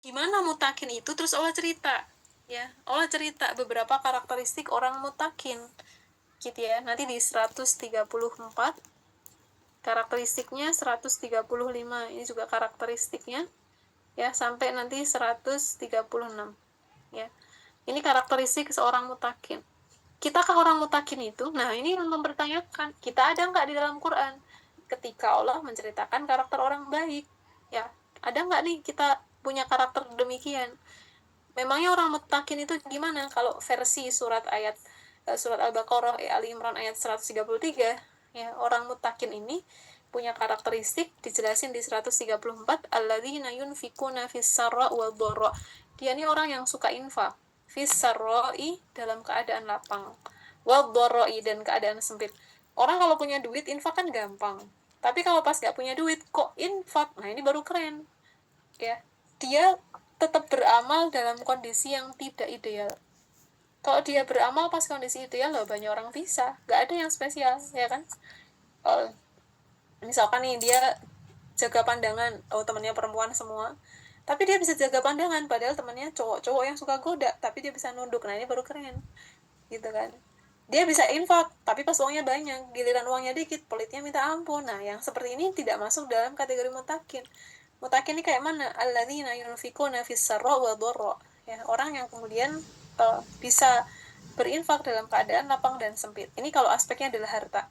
Gimana mutakin itu? Terus Allah cerita, ya. Allah cerita beberapa karakteristik orang mutakin, gitu ya. Nanti di 134 karakteristiknya, 135 ini juga karakteristiknya, ya, sampai nanti 136, ya. Ini karakteristik seorang mutakin. Kitakah orang mutakin itu? Nah, ini yang mempertanyakan, kita ada nggak di dalam Quran ketika Allah menceritakan karakter orang baik, ya, ada nggak nih kita punya karakter demikian? Memangnya orang mutakin itu gimana? Kalau versi surat Al-Baqarah, Ali Imran ayat 133, ya, orang mutakin ini punya karakteristik dijelasin di 134, alladzina yunfikuna fis sarra wal dharra. Dia ini orang yang suka infak, fis sarra'i dalam keadaan lapang, wal dharra'i dan keadaan sempit. Orang kalau punya duit infak kan gampang. Tapi kalau pas gak punya duit kok infak, nah ini baru keren. Ya, dia tetap beramal dalam kondisi yang tidak ideal. Kalau dia beramal pas kondisi ideal, loh banyak orang bisa, gak ada yang spesial, ya kan? Misalkan nih dia jaga pandangan, oh temannya perempuan semua, tapi dia bisa jaga pandangan, padahal temannya cowok-cowok yang suka goda, tapi dia bisa nunduk, nah ini baru keren, gitu kan? Dia bisa infak, tapi pas uangnya banyak, giliran uangnya dikit, pelitnya minta ampun. Nah, yang seperti ini tidak masuk dalam kategori mutakin. Mutakin ini kayak mana? Alladzina yunfikuna fis sarra wa dharra. Ya, orang yang kemudian bisa berinfak dalam keadaan lapang dan sempit. Ini kalau aspeknya adalah harta.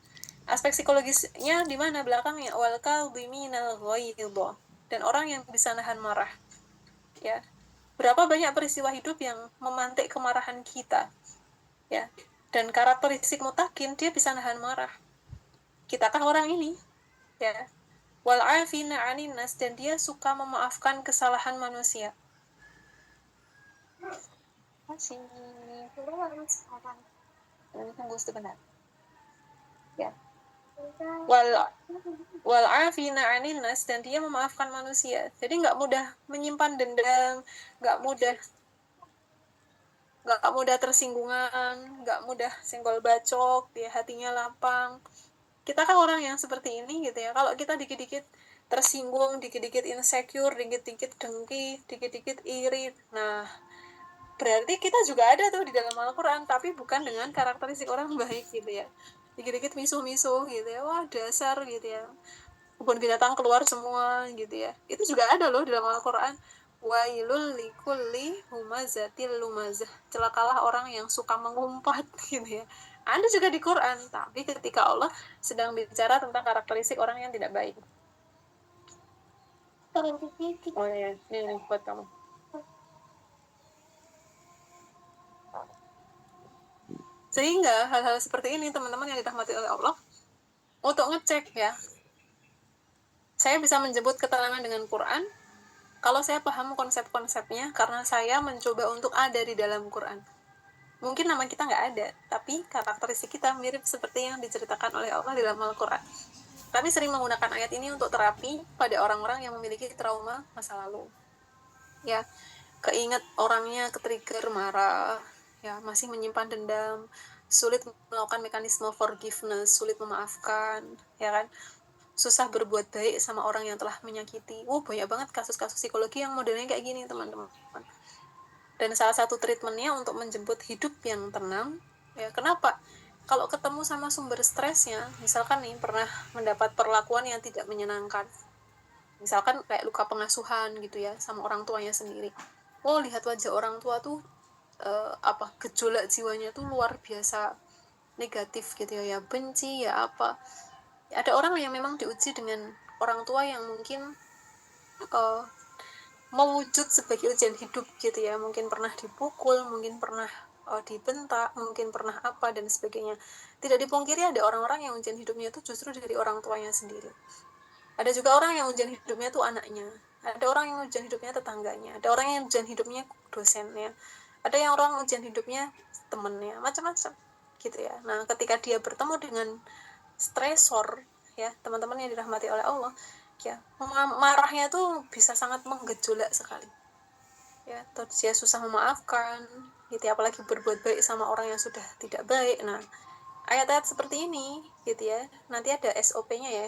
Aspek psikologisnya di mana belakangnya? Wal kadhiminal ghaidha. Dan orang yang bisa nahan marah. Ya. Berapa banyak peristiwa hidup yang memantik kemarahan kita? Ya. Dan karakteristik mutakin, dia bisa nahan marah. Kitakah orang ini? Ya. Wal afina 'anin nas, dan dia suka memaafkan kesalahan manusia. Masih tunggu sebentar. Ya. Wal afina 'anin nas, dan dia memaafkan manusia. Jadi nggak mudah menyimpan dendam, nggak mudah tersinggungan, nggak mudah senggol bacok, dia hatinya lapang. Kita kan orang yang seperti ini gitu ya. Kalau kita dikit-dikit tersinggung, dikit-dikit insecure, dikit-dikit dengki, dikit-dikit iri, nah berarti kita juga ada tuh di dalam Al-Quran, tapi bukan dengan karakteristik orang baik gitu ya. Dikit-dikit misuh-misuh gitu ya, wah dasar gitu ya, kebun binatang keluar semua gitu ya. Itu juga ada loh di dalam Al-Quran. Wailul likulli humazatil lumazah, celakalah orang yang suka mengumpat gitu ya. Ada juga di Quran, tapi ketika Allah sedang bicara tentang karakteristik orang yang tidak baik. Oh ya, ini buat kamu. Sehingga hal-hal seperti ini teman-teman yang dirahmati oleh Allah, untuk ngecek ya, saya bisa menjemput keterangan dengan Quran kalau saya paham konsep-konsepnya, karena saya mencoba untuk ada di dalam Quran. Mungkin nama kita nggak ada, tapi karakteristik kita mirip seperti yang diceritakan oleh Allah di dalam Al-Quran. Kami sering menggunakan ayat ini untuk terapi pada orang-orang yang memiliki trauma masa lalu. Ya, keinget orangnya ketrigger marah, ya, masih menyimpan dendam, sulit melakukan mekanisme forgiveness, sulit memaafkan, ya kan? Susah berbuat baik sama orang yang telah menyakiti. Banyak banget kasus-kasus psikologi yang modelnya kayak gini, teman-teman. Dan salah satu treatmentnya untuk menjemput hidup yang tenang, ya kenapa? Kalau ketemu sama sumber stresnya, misalkan nih pernah mendapat perlakuan yang tidak menyenangkan, misalkan kayak luka pengasuhan gitu ya, sama orang tuanya sendiri. Lihat wajah orang tua tuh gejolak jiwanya tuh luar biasa negatif gitu ya, benci ya apa. Ada orang yang memang diuji dengan orang tua yang mungkin mewujud sebagai ujian hidup gitu ya, mungkin pernah dipukul, mungkin pernah dibentak, mungkin pernah apa dan sebagainya. Tidak dipungkiri ada orang-orang yang ujian hidupnya itu justru dari orang tuanya sendiri. Ada juga orang yang ujian hidupnya itu anaknya, ada orang yang ujian hidupnya tetangganya, ada orang yang ujian hidupnya dosennya, ada yang orang ujian hidupnya temennya, macam-macam gitu ya. Nah, ketika dia bertemu dengan stresor, ya teman-teman yang dirahmati oleh Allah, ya marahnya tuh bisa sangat menggejolak sekali, ya, atau dia susah memaafkan gitu ya, apalagi berbuat baik sama orang yang sudah tidak baik. Nah, ayat-ayat seperti ini gitu ya, nanti ada SOP-nya ya,